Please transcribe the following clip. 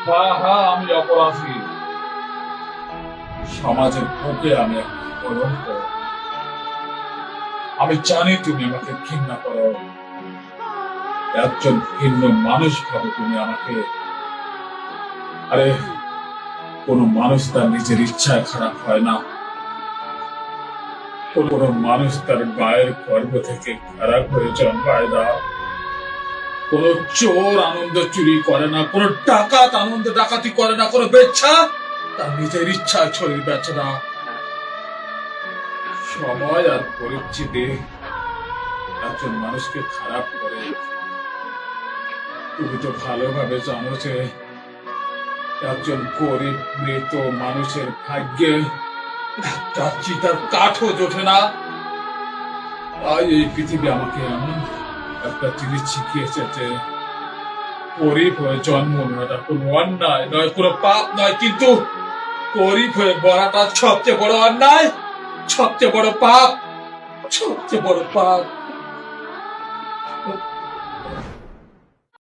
হ্যাঁ হ্যাঁ, আমি অপরাধী। সমাজের বুকে আমি একটা কলঙ্ক। আমি জানি তুমি আমাকে ঘৃণা করো। একজন ভিন্ন মানুষ ভাবে তুমি আমাকে। আরে, কোন মানুষ তার নিজের ইচ্ছায় খারাপ হয় না। কোন মানুষ তার গায়ের গর্ভ থেকে খারাপ হয়ে জন্মায় না। কোন চোর আনন্দ চুরি করে না, কোন ডাকাত আনন্দ ডাকাতি করে না, কোন বেচ্ছা তার নিজের ইচ্ছায় শরীর বেচে না। সময় আর পরিস্থিতি একজন মানুষকে খারাপ করে। তুমি তো ভালোভাবে জানো যে একজন গরিব মৃত মানুষের ভাগ্যে একটা চিতার কাঠও জোটে না। তাই এই পৃথিবী আমাকে এমন একটা জিনিস শিখিয়েছে যে গরিব হয়ে জন্ম নেওয়াটা কোনো অন্যায় নয়, কোনো পাপ নয়, কিন্তু গরিব হয়ে বলাটা সবচেয়ে বড় অন্যায়, সবচেয়ে বড় পাপ, সবচেয়ে বড় পাপ।